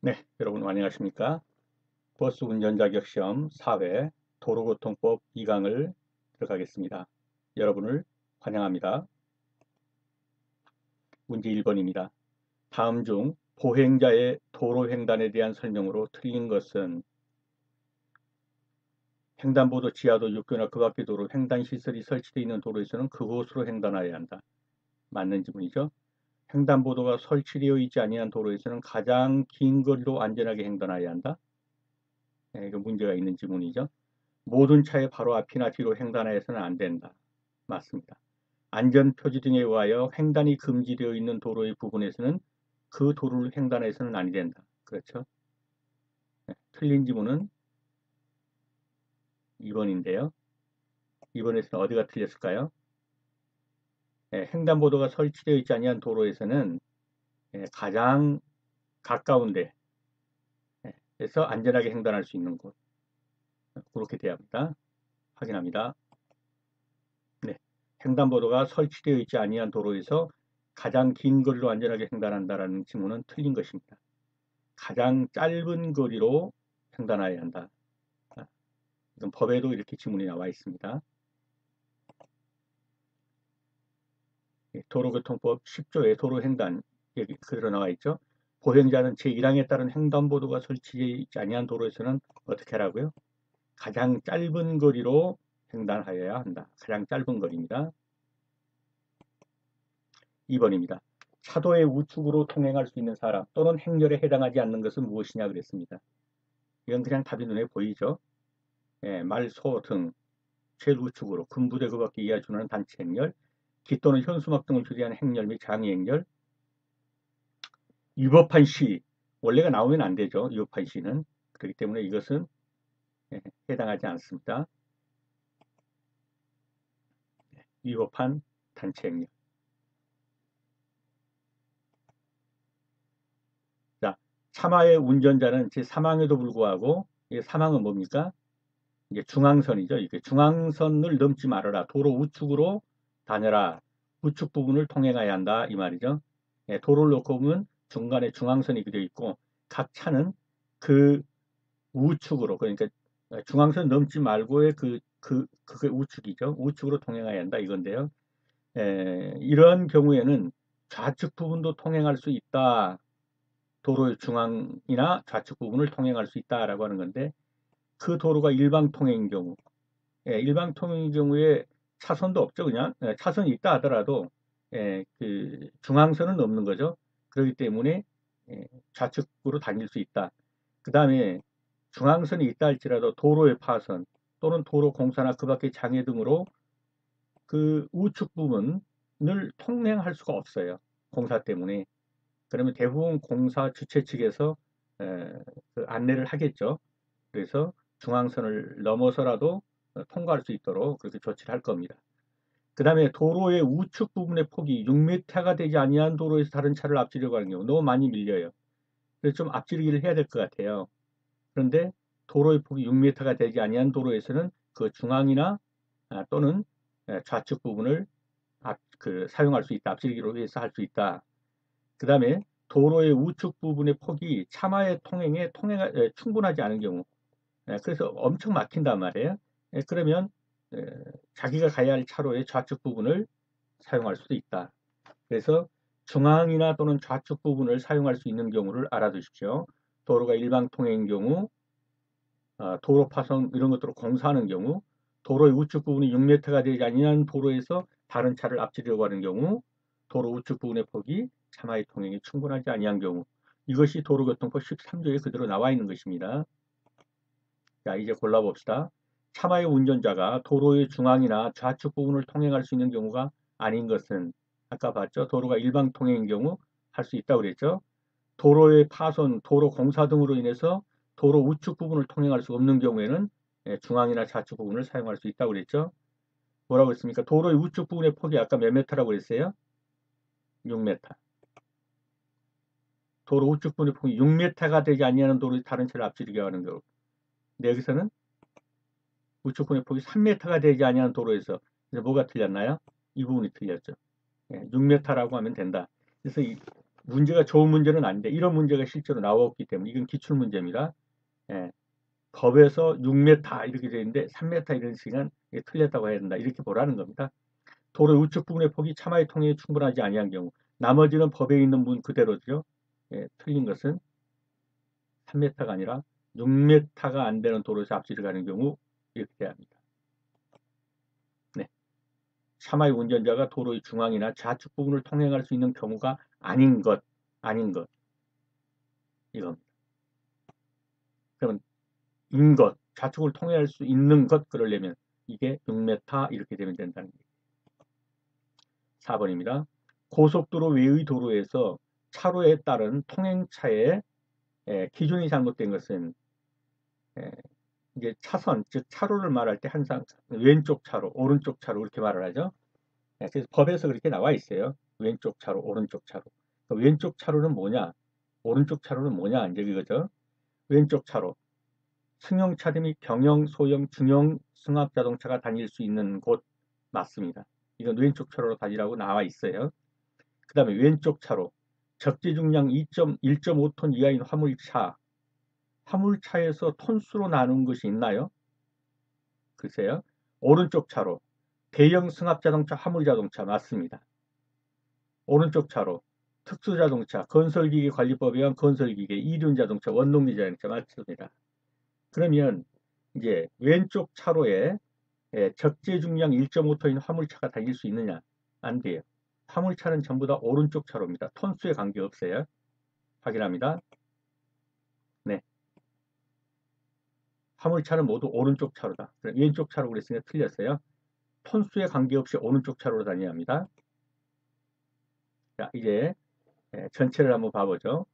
네, 여러분 안녕하십니까? 버스 운전 자격 시험 4회 도로교통법 2강을 들어가겠습니다. 여러분을 환영합니다. 문제 1번입니다. 다음 중 보행자의 도로횡단에 대한 설명으로 틀린 것은 횡단보도, 지하도, 육교나 그 밖의 도로, 횡단시설이 설치되어 있는 도로에서는 그곳으로 횡단하여야 한다. 맞는 지문이죠. 횡단보도가 설치되어 있지 아니한 도로에서는 가장 긴 거리로 안전하게 횡단하여야 한다. 네, 이거 문제가 있는 지문이죠. 모든 차의 바로 앞이나 뒤로 횡단하여서는 안 된다. 맞습니다. 안전표지 등에 의하여 횡단이 금지되어 있는 도로의 부분에서는 그 도로를 횡단해서는 아니 된다. 그렇죠? 네, 틀린 지문은 2번인데요. 2번에서는 어디가 틀렸을까요? 네, 횡단보도가 설치되어 있지 아니한 도로에서는 가장 가까운데 에서 안전하게 횡단할 수 있는 곳. 그렇게 돼야 합니다. 확인합니다. 네, 횡단보도가 설치되어 있지 아니한 도로에서 가장 긴 거리로 안전하게 횡단한다라는 지문은 틀린 것입니다. 가장 짧은 거리로 횡단해야 한다. 이건 법에도 이렇게 지문이 나와 있습니다. 도로교통법 10조의 도로횡단 여기 그대로 나와 있죠. 보행자는 제1항에 따른 횡단보도가 설치되지 아니한 도로에서는 어떻게 하라고요? 가장 짧은 거리로 횡단하여야 한다. 가장 짧은 거리입니다. 2번입니다. 차도의 우측으로 통행할 수 있는 사람 또는 행렬에 해당하지 않는 것은 무엇이냐 그랬습니다. 이건 그냥 답이 눈에 보이죠. 말, 소 등 제일 우측으로 군부대 그 밖에 이하 준하는 단체 행렬, 기 또는 현수막 등을 주대하는 행렬 및 장애 행렬, 위법한 시 원래가 나오면 안 되죠. 위법한 시는 그렇기 때문에 이것은 해당하지 않습니다. 위법한 단체 행렬. 자, 차마의 운전자는 제 사망에도 불구하고 이 사망은 뭡니까? 이게 중앙선이죠. 이게 중앙선을 넘지 말아라. 도로 우측으로 다녀라. 우측 부분을 통행해야 한다. 이 말이죠. 도로를 놓고 보면 중간에 중앙선이 그려 있고 각 차는 그 우측으로 그러니까 중앙선 넘지 말고의 그게 우측이죠. 우측으로 통행해야 한다 이건데요. 이런 경우에는 좌측 부분도 통행할 수 있다. 도로의 중앙이나 좌측 부분을 통행할 수 있다라고 하는 건데 그 도로가 일방 통행인 경우 일방 통행의 경우에 차선도 없죠. 그냥 차선이 있다 하더라도 그 중앙선은 없는 거죠. 그렇기 때문에 좌측으로 다닐 수 있다. 그 다음에 중앙선이 있다 할지라도 도로의 파선 또는 도로 공사나 그 밖의 장애 등으로 그 우측 부분을 통행할 수가 없어요. 공사 때문에. 그러면 대부분 공사 주최 측에서 그 안내를 하겠죠. 그래서 중앙선을 넘어서라도 통과할 수 있도록 그렇게 조치를 할 겁니다. 그 다음에 도로의 우측 부분의 폭이 6m가 되지 아니한 도로에서 다른 차를 앞지르려고 하는 경우 너무 많이 밀려요. 그래서 좀 앞지르기를 해야 될 것 같아요. 그런데 도로의 폭이 6m가 되지 아니한 도로에서는 그 중앙이나 또는 좌측 부분을 사용할 수 있다. 앞지르기로 해서 할 수 있다. 그 다음에 도로의 우측 부분의 폭이 차마의 통행에 충분하지 않은 경우 그래서 엄청 막힌단 말이에요. 그러면 자기가 가야 할 차로의 좌측 부분을 사용할 수도 있다. 그래서 중앙이나 또는 좌측 부분을 사용할 수 있는 경우를 알아두십시오. 도로가 일방 통행인 경우, 도로 파선 이런 것들을 공사하는 경우, 도로의 우측 부분이 6m가 되지 아니한 도로에서 다른 차를 앞지르려고 하는 경우, 도로 우측 부분의 폭이 차마의 통행이 충분하지 아니한 경우, 이것이 도로교통법 13조에 그대로 나와 있는 것입니다. 자, 이제 골라봅시다. 차마의 운전자가 도로의 중앙이나 좌측 부분을 통행할 수 있는 경우가 아닌 것은 아까 봤죠? 도로가 일방 통행인 경우 할 수 있다고 그랬죠? 도로의 파손, 도로 공사 등으로 인해서 도로 우측 부분을 통행할 수 없는 경우에는 중앙이나 좌측 부분을 사용할 수 있다고 그랬죠? 뭐라고 했습니까? 도로의 우측 부분의 폭이 아까 몇 메타라고 그랬어요? 6m. 도로 우측 부분의 폭이 6m가 되지 아니하는 도로의 다른 차를 앞지르게 하는 경우. 근데 여기서는 우측 부분의 폭이 3m가 되지 아니하는 도로에서 뭐가 틀렸나요? 이 부분이 틀렸죠. 6m라고 하면 된다. 그래서 문제가 좋은 문제는 아닌데 이런 문제가 실제로 나왔기 때문에 이건 기출문제입니다. 예, 법에서 6m 이렇게 되어 있는데 3m 이런 식은 틀렸다고 해야 된다. 이렇게 보라는 겁니다. 도로의 우측 부분의 폭이 차마의 통행에 충분하지 아니한 경우 나머지는 법에 있는 문 그대로죠. 예, 틀린 것은 3m가 아니라 6m가 안 되는 도로에서 앞지를 가는 경우 이렇게 돼야 합니다. 네. 차마의 운전자가 도로의 중앙이나 좌측 부분을 통행할 수 있는 경우가 아닌 것 이겁니다. 그러면 인 것, 좌측을 통행할 수 있는 것 그러려면 이게 6m 이렇게 되면 된다는 얘기예요. 4번입니다. 고속도로 외의 도로에서 차로에 따른 통행차의 기준이 잘못된 것은 이제 차선, 즉 차로를 말할 때 항상 왼쪽 차로, 오른쪽 차로 이렇게 말을 하죠. 그래서 법에서 그렇게 나와 있어요. 왼쪽 차로, 오른쪽 차로. 왼쪽 차로는 뭐냐? 오른쪽 차로는 뭐냐? 이제 이거죠. 왼쪽 차로. 승용차 및 경영, 소형, 중형 승합자동차가 다닐 수 있는 곳 맞습니다. 이건 왼쪽 차로로 다니라고 나와 있어요. 그 다음에 왼쪽 차로. 적재 중량 1.5톤 이하인 화물차. 화물차에서 톤수로 나눈 것이 있나요? 글쎄요. 오른쪽 차로. 대형 승합자동차, 화물자동차 맞습니다. 오른쪽 차로. 특수자동차, 건설기계 관리법에 의한 건설기계, 이륜자동차, 원동기자동차 맞습니다. 그러면 이제 왼쪽 차로에 적재 중량 1.5톤인 화물차가 다닐 수 있느냐? 안 돼요. 화물차는 전부 다 오른쪽 차로입니다. 톤수에 관계없어요. 확인합니다. 네. 화물차는 모두 오른쪽 차로다. 왼쪽 차로 그랬으니까 틀렸어요. 톤수에 관계없이 오른쪽 차로로 다녀야 합니다. 자, 이제 전체를 한번 봐보죠.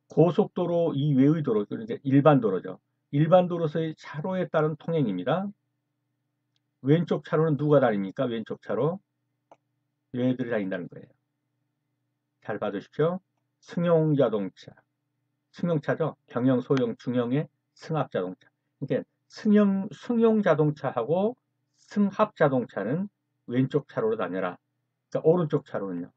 고속도로 이외의 도로, 이제 일반 도로죠. 일반 도로에서의 차로에 따른 통행입니다. 왼쪽 차로는 누가 다닙니까? 왼쪽 차로. 얘들이 다닌다는 거예요. 잘 봐주십시오. 승용자동차. 승용차죠. 경영, 소형, 중형의 승합자동차. 그러니까 승용자동차하고 승합자동차는 왼쪽 차로로 다녀라. 그러니까 오른쪽 차로는요.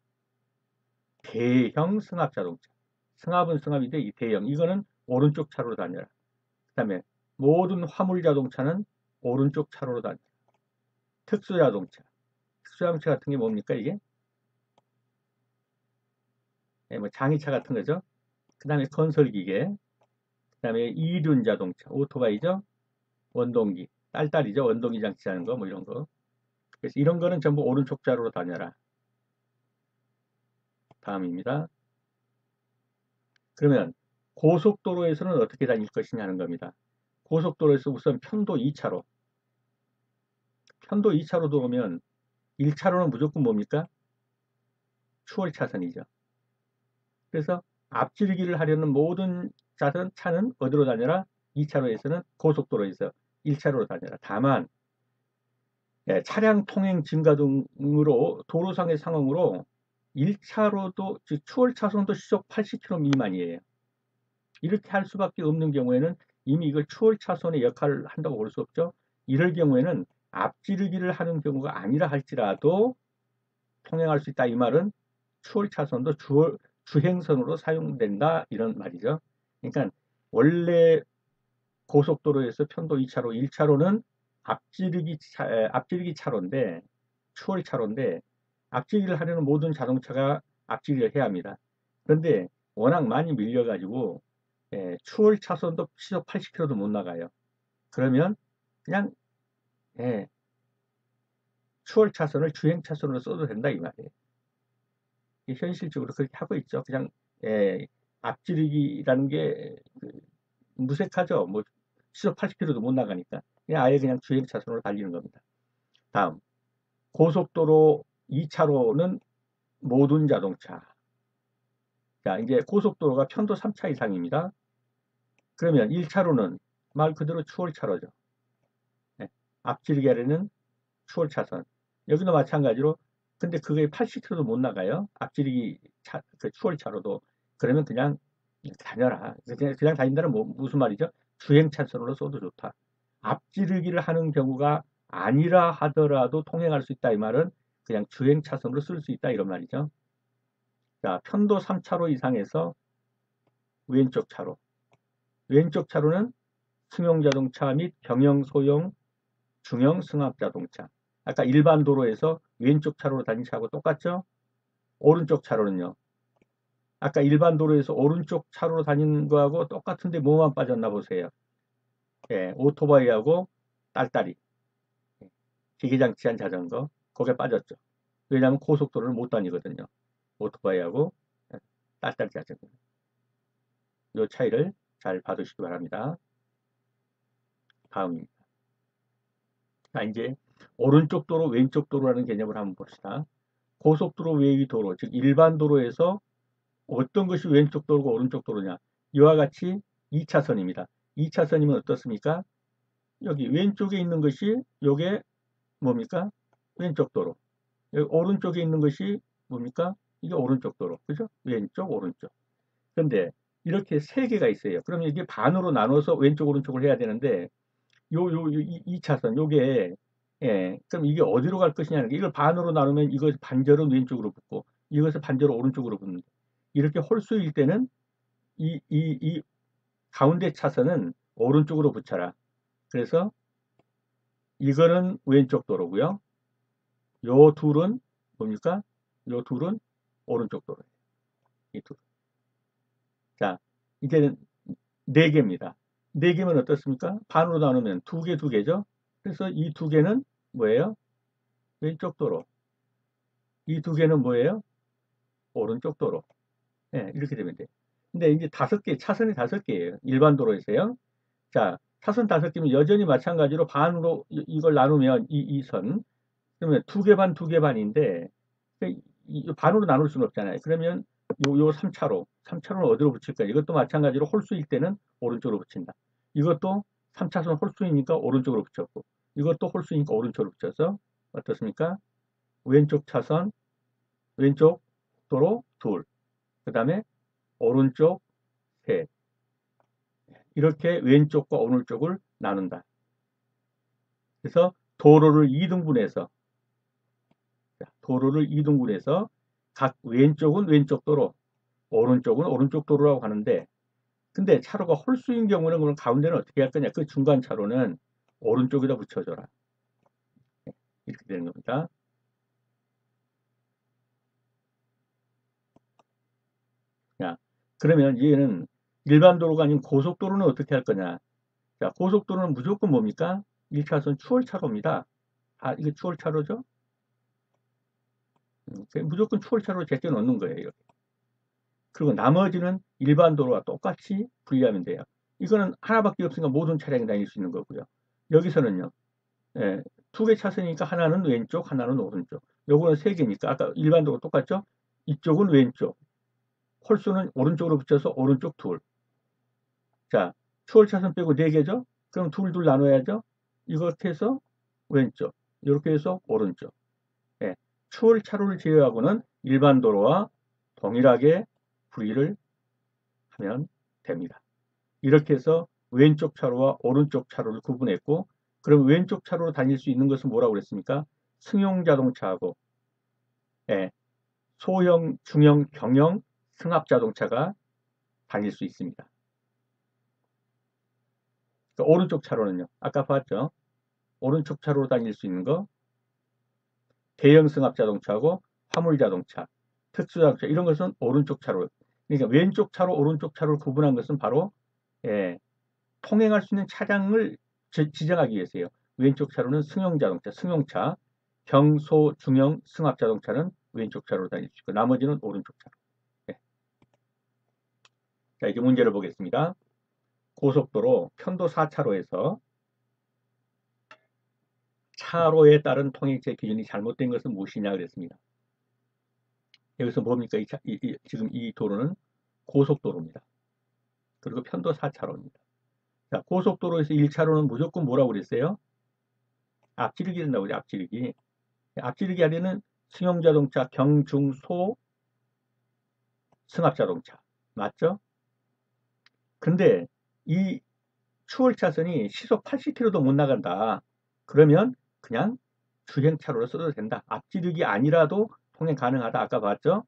대형 승합자동차. 승합은 승합인데 이 대형. 이거는 오른쪽 차로로 다녀라. 그 다음에 모든 화물자동차는 오른쪽 차로로 다녀라. 특수자동차. 특수자동차 같은 게 뭡니까 이게? 뭐 장의차 같은 거죠. 그 다음에 건설기계. 그 다음에 이륜자동차. 오토바이죠. 원동기. 딸딸이죠. 원동기 장치하는 거 뭐 이런 거. 그래서 이런 거는 전부 오른쪽 차로로 다녀라. 다음입니다. 그러면 고속도로에서는 어떻게 다닐 것이냐 하는 겁니다. 고속도로에서 우선 편도 2차로. 편도 2차로 들어오면 1차로는 무조건 뭡니까? 추월 차선이죠. 그래서 앞질기를 하려는 모든 차는 어디로 다녀라? 2차로에서는 고속도로에서 1차로로 다녀라. 다만 차량 통행 증가 등으로 도로상의 상황으로 1차로도 즉 추월 차선도 시속 80km 미만이에요. 이렇게 할 수밖에 없는 경우에는 이미 이걸 추월 차선의 역할을 한다고 볼 수 없죠. 이럴 경우에는 앞지르기를 하는 경우가 아니라 할지라도 통행할 수 있다. 이 말은 추월 차선도 주행선으로 사용된다 이런 말이죠. 그러니까 원래 고속도로에서 편도 2차로, 1차로는 앞지르기 차로인데 추월 차로인데 앞지르기를 하려는 모든 자동차가 앞지르기를 해야 합니다. 그런데 워낙 많이 밀려가지고 추월 차선도 시속 80km도 못 나가요. 그러면 그냥 추월 차선을 주행 차선으로 써도 된다 이 말이에요. 현실적으로 그렇게 하고 있죠. 그냥 앞지르기라는 게 무색하죠. 뭐 시속 80km도 못 나가니까 그냥 아예 그냥 주행 차선으로 달리는 겁니다. 다음 고속도로 2차로는 모든 자동차. 자 이제 고속도로가 편도 3차 이상입니다. 그러면 1차로는 말 그대로 추월차로죠. 앞지르기 하려는 추월차선. 여기도 마찬가지로 근데 그게 80km도 못 나가요. 앞지르기 그 추월차로도. 그러면 그냥 다녀라. 그냥 다닌다는 무슨 말이죠? 주행 차선으로 써도 좋다. 앞지르기를 하는 경우가 아니라 하더라도 통행할 수 있다. 이 말은 그냥 주행 차선으로 쓸 수 있다. 이런 말이죠. 자, 편도 3차로 이상에서 왼쪽 차로. 왼쪽 차로는 승용자동차 및 경영, 소형, 중형 승합자동차. 아까 일반 도로에서 왼쪽 차로로 다닌 차하고 똑같죠? 오른쪽 차로는요. 아까 일반 도로에서 오른쪽 차로로 다니는 거하고 똑같은데 뭐만 빠졌나 보세요. 예, 오토바이하고 딸딸이. 기계장치한 자전거. 거기에 빠졌죠. 왜냐하면 고속도로를 못 다니거든요. 오토바이하고 딸딸이 자전거. 이 차이를 잘 봐두시기 바랍니다. 다음입니다. 자, 이제 오른쪽 도로, 왼쪽 도로라는 개념을 한번 봅시다. 고속도로 외의 도로, 즉 일반 도로에서 어떤 것이 왼쪽 도로고 오른쪽 도로냐. 이와 같이 2차선입니다. 2차선이면 어떻습니까? 여기 왼쪽에 있는 것이 요게 뭡니까? 왼쪽 도로. 여기 오른쪽에 있는 것이 뭡니까? 이게 오른쪽 도로. 그죠? 왼쪽, 오른쪽. 그런데 이렇게 세 개가 있어요. 그러면 이게 반으로 나눠서 왼쪽, 오른쪽을 해야 되는데 요 2차선 요게 예, 그럼 이게 어디로 갈 것이냐는 게 이걸 반으로 나누면 이것 반절은 왼쪽으로 붙고 이것을 반절은 오른쪽으로 붙는 이렇게 홀수일 때는 이 가운데 차선은 오른쪽으로 붙여라. 그래서 이거는 왼쪽 도로고요. 요 둘은 뭡니까? 요 둘은 오른쪽 도로예요. 이 둘. 자, 이제는 네 개입니다. 네 개면 어떻습니까? 반으로 나누면 두 개, 두 개죠. 그래서 이 두 개는 뭐예요? 왼쪽 도로. 이 두 개는 뭐예요? 오른쪽 도로. 예, 이렇게 되면 돼. 근데 이제 다섯 개, 차선이 다섯 개예요. 일반 도로에서요. 자, 차선 다섯 개면 여전히 마찬가지로 반으로 이걸 나누면 이 선. 그러면 두 개 반, 두 개 반인데, 반으로 나눌 수는 없잖아요. 그러면 요 3차로. 3차로는 어디로 붙일까요? 이것도 마찬가지로 홀수일 때는 오른쪽으로 붙인다. 이것도 3차선 홀수이니까 오른쪽으로 붙였고, 이것도 홀수이니까 오른쪽으로 붙여서 어떻습니까? 왼쪽 차선, 왼쪽 도로 둘, 그 다음에 오른쪽 셋. 이렇게 왼쪽과 오른쪽을 나눈다. 그래서 도로를 2등분해서 각 왼쪽은 왼쪽 도로, 오른쪽은 오른쪽 도로라고 하는데 근데 차로가 홀수인 경우는 그럼 가운데는 어떻게 할 거냐? 그 중간 차로는 오른쪽에다 붙여줘라. 이렇게 되는 겁니다. 자, 그러면 얘는 일반 도로가 아닌 고속도로는 어떻게 할 거냐? 자, 고속도로는 무조건 뭡니까? 1차선 추월차로입니다. 아, 이게 추월차로죠? 무조건 추월차로로 제껴 놓는 거예요. 그리고 나머지는 일반 도로와 똑같이 분리하면 돼요. 이거는 하나밖에 없으니까 모든 차량이 다닐 수 있는 거고요. 여기서는요. 예, 두 개 차선이니까 하나는 왼쪽, 하나는 오른쪽. 요거는 세 개니까 아까 일반 도로 똑같죠? 이쪽은 왼쪽. 홀수는 오른쪽으로 붙여서 오른쪽 둘. 자, 추월 차선 빼고 네 개죠? 그럼 둘 나눠야죠? 이렇게 해서 왼쪽. 이렇게 해서 오른쪽. 예, 추월 차로를 제외하고는 일반 도로와 동일하게 분리를 하면 됩니다. 이렇게 해서 왼쪽 차로와 오른쪽 차로를 구분했고 그럼 왼쪽 차로로 다닐 수 있는 것은 뭐라고 그랬습니까? 승용자동차하고 예, 소형, 중형, 경형 승합자동차가 다닐 수 있습니다. 그러니까 오른쪽 차로는요. 아까 봤죠? 오른쪽 차로로 다닐 수 있는 거 대형 승합자동차하고 화물자동차, 특수자동차 이런 것은 오른쪽 차로. 그러니까 왼쪽 차로, 오른쪽 차로를 구분한 것은 바로 예, 통행할 수 있는 차량을 지정하기 위해서요. 왼쪽 차로는 승용자동차, 승용차, 경소, 중형, 승합자동차는 왼쪽 차로로 다닐 수 있고 나머지는 오른쪽 차로. 네. 자, 이제 문제를 보겠습니다. 고속도로 편도 4차로에서 차로에 따른 통행체 기준이 잘못된 것은 무엇이냐 그랬습니다. 여기서 뭡니까? 지금 이 도로는 고속도로입니다. 그리고 편도 4차로입니다. 자, 고속도로에서 1차로는 무조건 뭐라고 그랬어요? 앞지르기 된다고 그래, 앞지르기. 앞지르기 하려는 승용자동차, 경중소, 승합자동차. 맞죠? 근데 이 추월차선이 시속 80km도 못 나간다. 그러면 그냥 주행차로로 써도 된다. 앞지르기 아니라도 통행 가능하다. 아까 봤죠?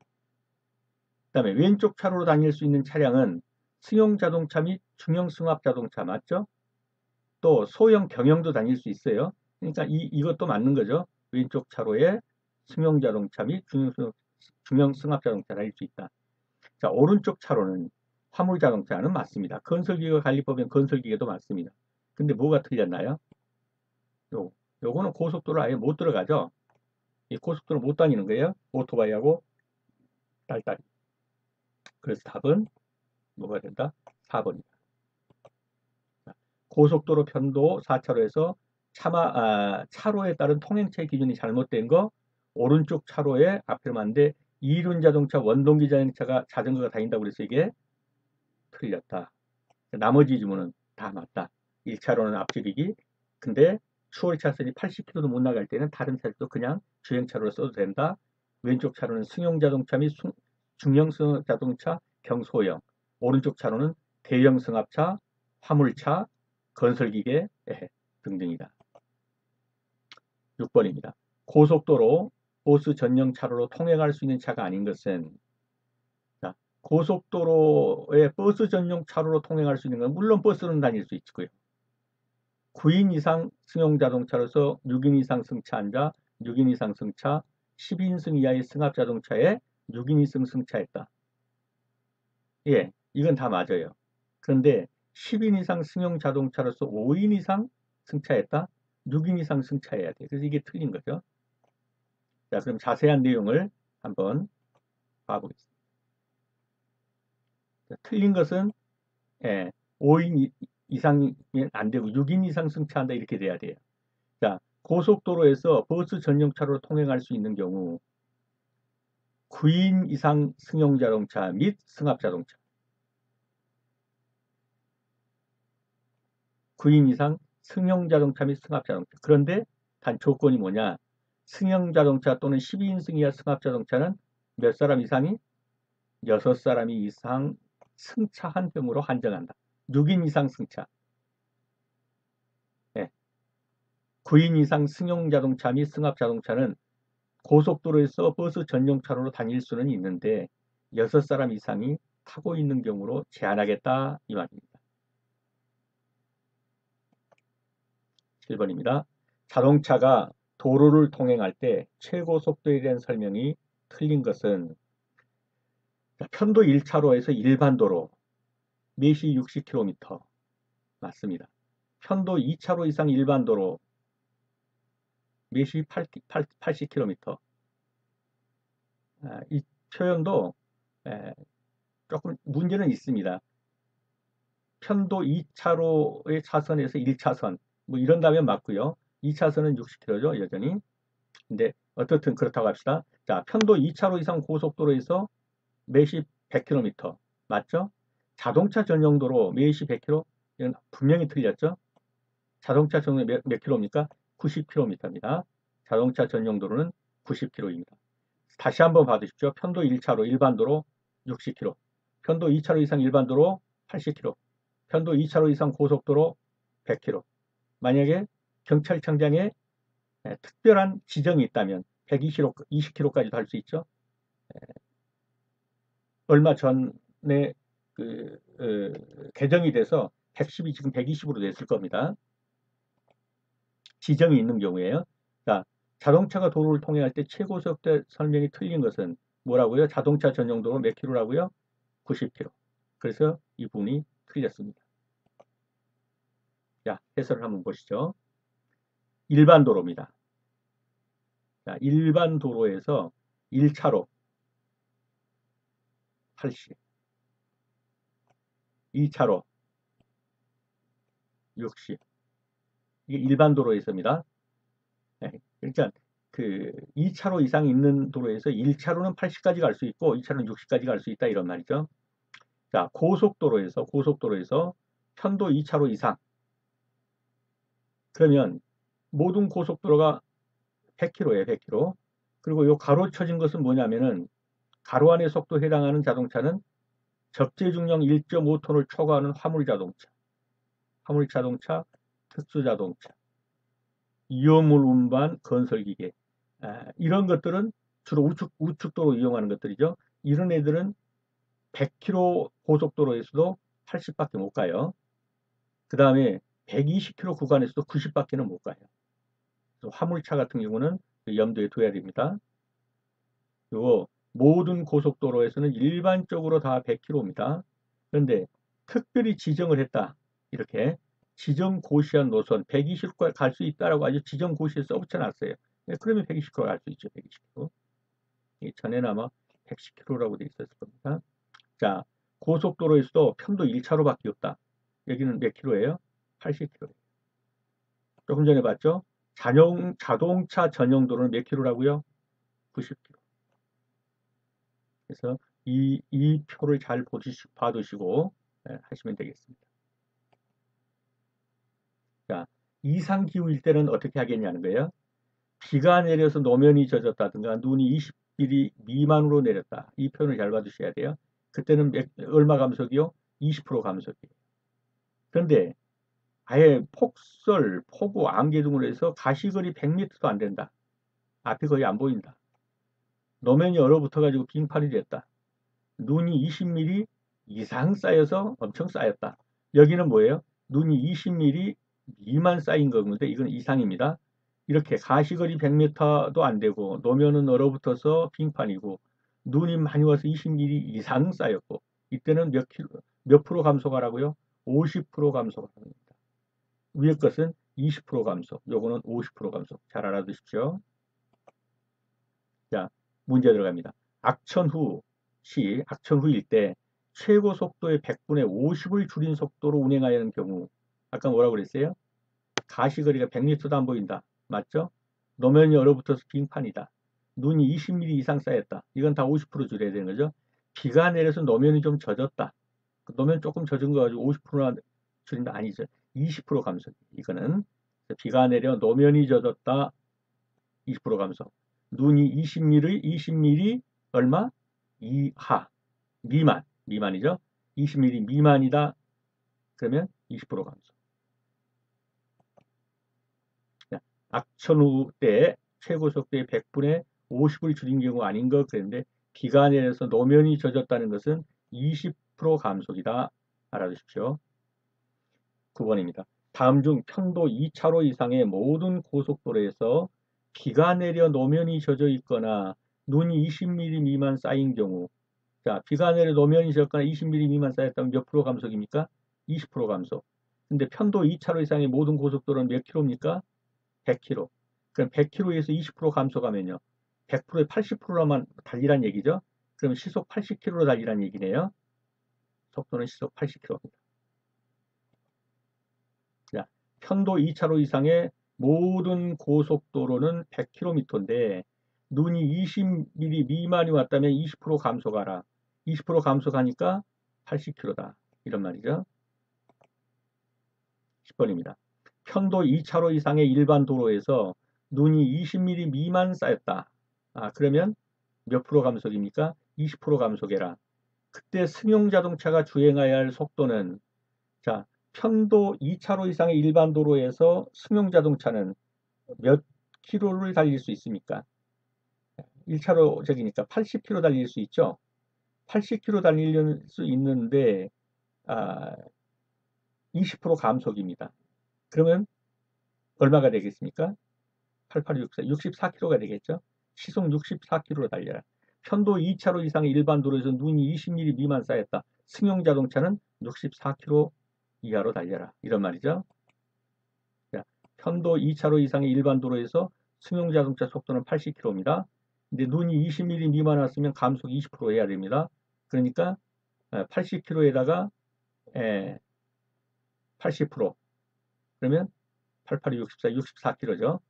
그다음에 왼쪽 차로로 다닐 수 있는 차량은 승용 자동차 및 중형 승합 자동차 맞죠? 또 소형 경형도 다닐 수 있어요. 그러니까 이것도 맞는 거죠. 왼쪽 차로에 승용 자동차 및 중형 승합 자동차 다닐 수 있다. 자, 오른쪽 차로는 화물 자동차는 맞습니다. 건설기계 관리법엔 건설기계도 맞습니다. 근데 뭐가 틀렸나요? 요거는 고속도로 아예 못 들어가죠. 이 고속도로 못 다니는 거예요. 오토바이하고 딸딸이. 그래서 답은 뭐가 된다? 4번입니다. 고속도로 편도 4차로에서 차로에 따른 통행체 기준이 잘못된 거, 오른쪽 차로에 앞으로 맞는데 이륜 자동차, 원동기 자전거가 다닌다고 그래서 이게 틀렸다. 나머지 지문은 다 맞다. 1차로는 앞지르기. 근데 추월 차선이 80km도 못 나갈 때는 다른 차도 그냥 주행차로로 써도 된다. 왼쪽 차로는 승용 자동차 및 중형 자동차, 경소형. 오른쪽 차로는 대형 승합차, 화물차, 건설기계 등등이다. 6번입니다. 고속도로 보스 전용 차로로 통행할 수 있는 차가 아닌 것은, 자, 고속도로에 버스 전용 차로로 통행할 수 있는 건 물론 버스는 다닐 수 있고요. 9인 이상 승용 자동차로서 6인 이상 승차한자, 6인 이상 승차, 10인승 이하의 승합 자동차에 6인 이상 승차했다. 예, 이건 다 맞아요. 그런데 10인 이상 승용 자동차로서 5인 이상 승차했다? 6인 이상 승차해야 돼. 그래서 이게 틀린 거죠. 자, 그럼 자세한 내용을 한번 봐보겠습니다. 자, 틀린 것은 5인 이상이면 안 되고 6인 이상 승차한다 이렇게 돼야 돼요. 자, 고속도로에서 버스 전용차로 통행할 수 있는 경우 9인 이상 승용 자동차 및 승합 자동차 9인 이상 승용 자동차 및 승합 자동차. 그런데 단 조건이 뭐냐? 승용 자동차 또는 12인승 이하 승합 자동차는 몇 사람 이상이? 6사람이 이상 승차한 경우로 한정한다. 6인 이상 승차. 9인 이상 승용 자동차 및 승합 자동차는 고속도로에서 버스 전용 차로로 다닐 수는 있는데 6사람 이상이 타고 있는 경우로 제한하겠다 이 말입니다. 7번입니다. 자동차가 도로를 통행할 때 최고 속도에 대한 설명이 틀린 것은 편도 1차로에서 일반 도로 매시 60km 맞습니다. 편도 2차로 이상 일반 도로 매시 80km. 이 표현도 조금 문제는 있습니다. 편도 2차로의 차선에서 1차선 뭐 이런다면 맞고요. 2차선은 60km죠 여전히. 근데 어떻든 그렇다고 합시다. 자, 편도 2차로 이상 고속도로에서 매시 100km 맞죠? 자동차 전용도로 매시 100km 이건 분명히 틀렸죠? 자동차 전용 몇 킬로입니까? 90km입니다. 자동차 전용도로는 90km입니다. 다시 한번 봐주십시오. 편도 1차로 일반도로 60km, 편도 2차로 이상 일반도로 80km, 편도 2차로 이상 고속도로 100km. 만약에 경찰청장에 특별한 지정이 있다면 120km, 20km까지도 할 수 있죠. 얼마 전에 개정이 돼서 110이 지금 120으로 됐을 겁니다. 지정이 있는 경우에요. 자, 자동차가 도로를 통행할 때 최고 속도 설명이 틀린 것은 뭐라고요? 자동차 전용도로 몇 킬로라고요? 90km. 그래서 이 부분이 틀렸습니다. 자, 해설을 한번 보시죠. 일반 도로입니다. 자, 일반 도로에서 1차로 80, 2차로 60. 이게 일반 도로에서입니다. 그러니까 그 2차로 이상 있는 도로에서 1차로는 80까지 갈 수 있고 2차로는 60까지 갈 수 있다 이런 말이죠. 자, 고속도로에서 편도 2차로 이상. 그러면 모든 고속도로가 100km예요, 100km. 그리고 요 가로쳐진 것은 뭐냐면은 가로 안의 속도에 해당하는 자동차는 적재 중량 1.5톤을 초과하는 화물 자동차, 특수 자동차, 이용물 운반, 건설기계. 이런 것들은 주로 우측도로 이용하는 것들이죠. 이런 애들은 100km 고속도로에서도 80밖에 못 가요. 그 다음에 120km 구간에서도 90밖에는 못 가요. 화물차 같은 경우는 염두에 둬야 됩니다. 그리고 모든 고속도로에서는 일반적으로 다 100km입니다. 그런데 특별히 지정을 했다. 이렇게 지정고시한 노선 120km 갈 수 있다라고 아주 지정고시에 써붙여놨어요. 그러면 120km 갈 수 있죠. 120km. 전에는 아마 110km라고 돼 있었을 겁니다. 자, 고속도로에서도 편도 1차로밖에 없다. 여기는 몇 킬로예요? 80km. 조금 전에 봤죠? 자동차 전용 도로는 몇 킬로라고요? 90km. 그래서 이 표를 잘 봐두시고 하시면 되겠습니다. 자, 이상기후일 때는 어떻게 하겠냐는 거예요. 비가 내려서 노면이 젖었다든가 눈이 20mm 미만으로 내렸다. 이 표현을 잘 봐주셔야 돼요. 그때는 얼마 감속이요? 20% 감속이에요. 그런데 아예 폭설, 폭우, 안개 등으로 해서 가시거리 100m도 안 된다. 앞이 거의 안 보인다. 노면이 얼어붙어가지고 빙판이 됐다. 눈이 20mm 이상 쌓여서 엄청 쌓였다. 여기는 뭐예요? 눈이 20mm 미만 쌓인 건데 이건 이상입니다. 이렇게 가시거리 100m도 안 되고 노면은 얼어붙어서 빙판이고 눈이 많이 와서 20mm 이상 쌓였고 이때는 몇 프로 감소가라고요? 50% 감소가랍니다. 위에 것은 20% 감소, 요거는 50% 감소. 잘 알아두십시오. 자, 문제 들어갑니다. 악천후일 때 최고 속도의 100분의 50을 줄인 속도로 운행하는 경우 아까 뭐라고 그랬어요? 가시거리가 100m도 안 보인다. 맞죠? 노면이 얼어붙어서 빙판이다. 눈이 20mm 이상 쌓였다. 이건 다 50% 줄여야 되는 거죠. 비가 내려서 노면이 좀 젖었다. 노면 조금 젖은 거 가지고 50%나 줄인다. 아니죠. 20% 감소. 이거는 비가 내려 노면이 젖었다. 20% 감소. 눈이 20mm 얼마? 이하 미만이죠. 20mm 미만이다. 그러면 20% 감소. 악천후 때 최고 속도의 100분의 50을 줄인 경우 아닌 것 그랬는데 비가 내려서 노면이 젖었다는 것은 20% 감속이다. 알아두십시오. 9번입니다. 다음 중 편도 2차로 이상의 모든 고속도로에서 비가 내려 노면이 젖어 있거나 눈이 20mm 미만 쌓인 경우 자, 비가 내려 노면이 젖거나 20mm 미만 쌓였다면 몇 프로 감속입니까? 20% 감속. 근데 편도 2차로 이상의 모든 고속도로는 몇 킬로입니까? 100km. 그럼 100km에서 20% 감소가면요. 100%에 80%로만 달리란 얘기죠. 그럼 시속 80km로 달리란 얘기네요. 속도는 시속 80km입니다. 자, 편도 2차로 이상의 모든 고속도로는 100km인데 눈이 20mm 미만이 왔다면 20% 감소가라. 20% 감소가니까 80km다. 이런 말이죠. 10번입니다. 편도 2차로 이상의 일반 도로에서 눈이 20mm 미만 쌓였다. 그러면 몇 프로 감속입니까? 20% 감속해라. 그때 승용 자동차가 주행해야 할 속도는 자, 편도 2차로 이상의 일반 도로에서 승용 자동차는 몇 킬로를 달릴 수 있습니까? 1차로적이니까 80km 달릴 수 있죠. 80km 달릴 수 있는데 20% 감속입니다. 그러면 얼마가 되겠습니까? 8864, 64km가 되겠죠. 시속 64km로 달려라. 편도 2차로 이상의 일반 도로에서 눈이 20mm 미만 쌓였다. 승용 자동차는 64km 이하로 달려라. 이런 말이죠. 자, 편도 2차로 이상의 일반 도로에서 승용 자동차 속도는 80km입니다. 근데 눈이 20mm 미만 왔으면 감속 20% 해야 됩니다. 그러니까 80km에다가 80% 그러면 88, 64, 64km죠.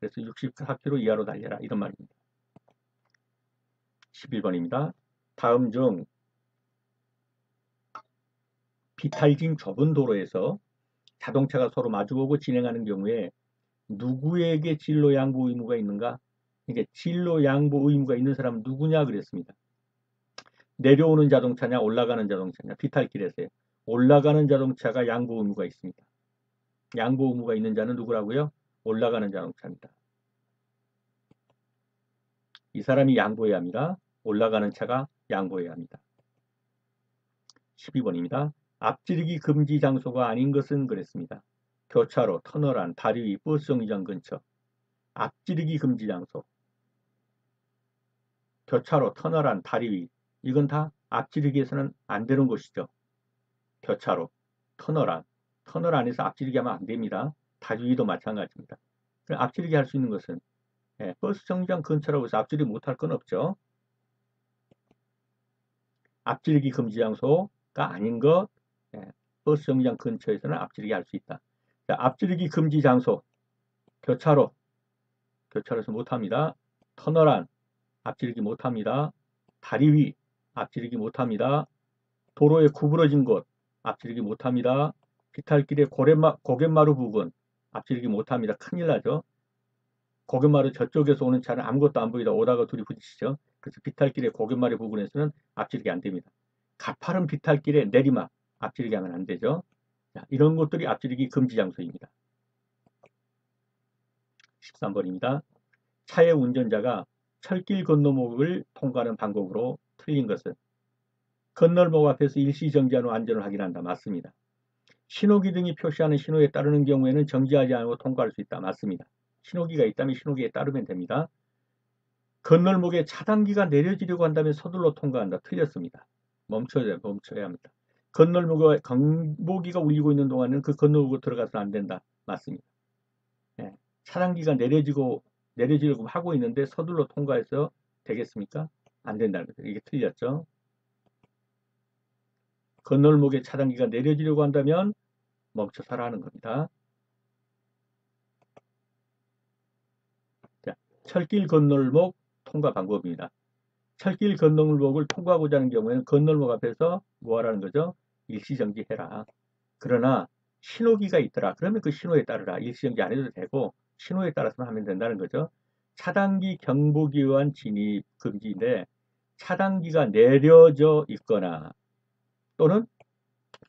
그래서 64km 이하로 달려라. 이런 말입니다. 11번입니다. 다음 중 비탈진 좁은 도로에서 자동차가 서로 마주보고 진행하는 경우에 누구에게 진로 양보 의무가 있는가? 이게 진로 양보 의무가 있는 사람은 누구냐 그랬습니다. 내려오는 자동차냐 올라가는 자동차냐 비탈길에서요. 올라가는 자동차가 양보 의무가 있습니다. 양보 의무가 있는 자는 누구라고요? 올라가는 자동차입니다. 이 사람이 양보해야 합니다. 올라가는 차가 양보해야 합니다. 12번입니다. 앞지르기 금지 장소가 아닌 것은 그랬습니다. 교차로, 터널안, 다리 위, 버스 정류장 근처. 앞지르기 금지 장소. 교차로, 터널안, 다리 위. 이건 다 앞지르기에서는 안 되는 곳이죠. 교차로, 터널안. 터널 안에서 앞지르기 하면 안 됩니다. 다리 위도 마찬가지입니다. 앞지르기 할 수 있는 것은 버스 정류장 근처라고 해서 앞지르기 못할 건 없죠. 앞지르기 금지 장소가 아닌 것, 버스 정류장 근처에서는 앞지르기 할 수 있다. 자, 앞지르기 금지 장소, 교차로, 교차로에서 못합니다. 터널 안, 앞지르기 못합니다. 다리 위, 앞지르기 못합니다. 도로에 구부러진 곳, 앞지르기 못합니다. 비탈길의 고갯마루 부근, 앞지르기 못합니다. 큰일 나죠. 고갯마루 저쪽에서 오는 차는 아무것도 안 보이다 오다가 둘이 부딪히죠. 그래서 비탈길의 고갯마루 부근에서는 앞지르기 안 됩니다. 가파른 비탈길의 내리막, 앞지르기 하면 안 되죠. 자, 이런 것들이 앞지르기 금지 장소입니다. 13번입니다. 차의 운전자가 철길 건너목을 통과하는 방법으로 틀린 것은 건널목 앞에서 일시 정지한 후 안전을 확인한다. 맞습니다. 신호기등이 표시하는 신호에 따르는 경우에는 정지하지 않고 통과할 수 있다. 맞습니다. 신호기가 있다면 신호기에 따르면 됩니다. 건널목에 차단기가 내려지려고 한다면 서둘러 통과한다. 틀렸습니다. 멈춰야 합니다. 건널목에 경보기가 울리고 있는 동안은 그 건널목으로 들어가서는 안 된다. 맞습니다. 차단기가 내려지려고 하고 있는데 서둘러 통과해서 되겠습니까? 안 된다는 거죠. 이게 틀렸죠. 건널목에 차단기가 내려지려고 한다면 멈춰서라 하는 겁니다. 자, 철길 건널목 통과 방법입니다. 철길 건널목을 통과하고자 하는 경우에는 건널목 앞에서 뭐 하라는 거죠? 일시정지해라. 그러나 신호기가 있더라. 그러면 그 신호에 따르라. 일시정지 안 해도 되고 신호에 따라서만 하면 된다는 거죠. 차단기 경보기 위한 진입 금지인데 차단기가 내려져 있거나 또는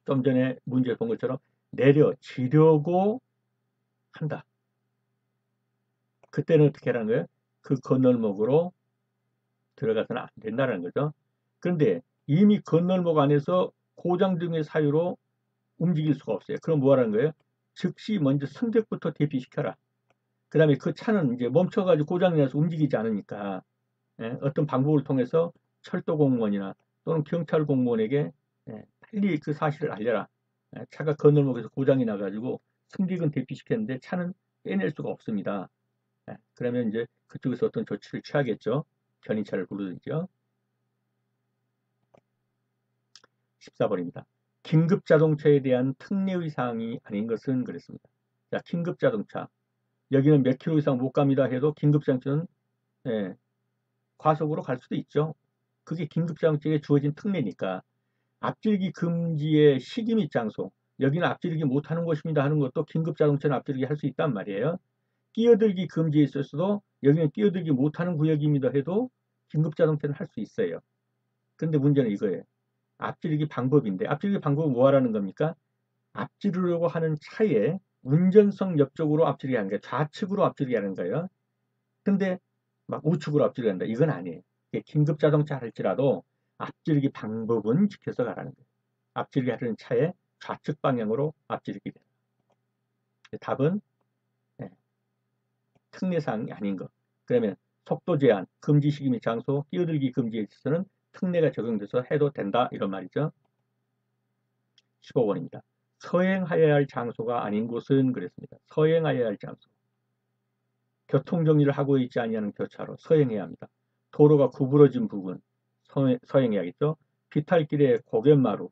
좀 전에 문제 본 것처럼 내려지려고 한다. 그때는 어떻게 하라는 거예요? 그 건널목으로 들어가서는 안 된다는 거죠. 그런데 이미 건널목 안에서 고장 등의 사유로 움직일 수가 없어요. 그럼 뭐 하라는 거예요? 즉시 먼저 승객부터 대피시켜라. 그 다음에 그 차는 이제 멈춰가지고 고장이 나서 움직이지 않으니까 어떤 방법을 통해서 철도 공무원이나 또는 경찰 공무원에게 빨리 그 사실을 알려라. 차가 건널목에서 고장이 나가지고 승객은 대피시켰는데 차는 빼낼 수가 없습니다. 그러면 이제 그쪽에서 어떤 조치를 취하겠죠. 견인차를 부르든지요. 14번입니다. 긴급자동차에 대한 특례의 사항이 아닌 것은 그랬습니다. 자, 긴급자동차. 여기는 몇 킬로 이상 못 갑니다 해도 긴급자동차는 과속으로 갈 수도 있죠. 그게 긴급자동차에 주어진 특례니까. 앞지르기 금지의 시기 및 장소. 여기는 앞지르기 못하는 곳입니다 하는 것도 긴급자동차는 앞지르기 할 수 있단 말이에요. 끼어들기 금지에 있어서도 여기는 끼어들기 못하는 구역입니다 해도 긴급자동차는 할 수 있어요. 근데 문제는 이거예요. 앞지르기 방법인데 앞지르기 방법은 뭐 하라는 겁니까? 앞지르려고 하는 차에 운전석 옆쪽으로 앞지르기 하는 거예요. 좌측으로 앞지르기 하는 거예요. 근데 막 우측으로 앞지르기 한다. 이건 아니에요. 긴급자동차 할지라도 앞지르기 방법은 지켜서 가라는 거예요. 앞지르기 하려는 차에 좌측 방향으로 앞지르기 돼요. 답은 특례사항이 아닌 것. 그러면 속도 제한, 금지 시기 및 장소, 끼어들기 금지에 있어서는 특례가 적용돼서 해도 된다. 이런 말이죠. 15번입니다. 서행하여야 할 장소가 아닌 곳은 그랬습니다. 서행하여야 할 장소. 교통정리를 하고 있지 아니하는 교차로 서행해야 합니다. 도로가 구부러진 부분 서행해야겠죠. 비탈길의 고갯마루,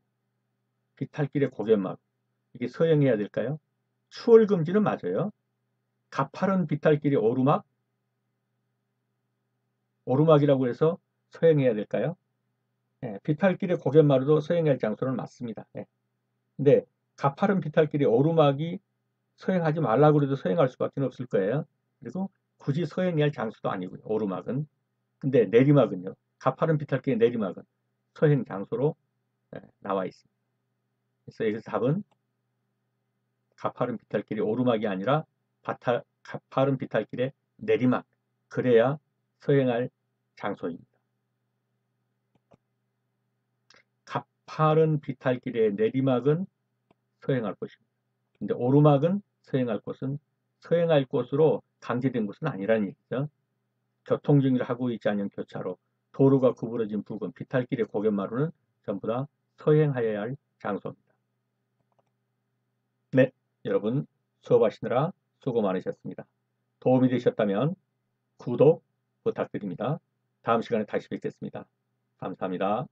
비탈길의 고갯마루. 이게 서행해야 될까요? 추월금지는 맞아요. 가파른 비탈길의 오르막이라고 해서 서행해야 될까요? 비탈길의 고갯마루도 서행할 장소는 맞습니다. 근데 가파른 비탈길의 오르막이 서행하지 말라고 해도 서행할 수밖에 없을 거예요. 그리고 굳이 서행해야 할 장소도 아니고요. 오르막은. 근데 내리막은요. 가파른 비탈길의 내리막은 서행 장소로 나와 있습니다. 그래서 여기서 답은 가파른 비탈길의 오르막이 아니라 가파른 비탈길의 내리막. 그래야 서행할 장소입니다. 파른 비탈길의 내리막은 서행할 곳입니다. 근데 오르막은 서행할 곳은 서행할 곳으로 강제된 곳은 아니라는 얘기죠. 교통정리를 하고 있지 않은 교차로, 도로가 구부러진 부근, 비탈길의 고갯마루는 전부 다 서행하여야 할 장소입니다. 네, 여러분 수업하시느라 수고 많으셨습니다. 도움이 되셨다면 구독 부탁드립니다. 다음 시간에 다시 뵙겠습니다. 감사합니다.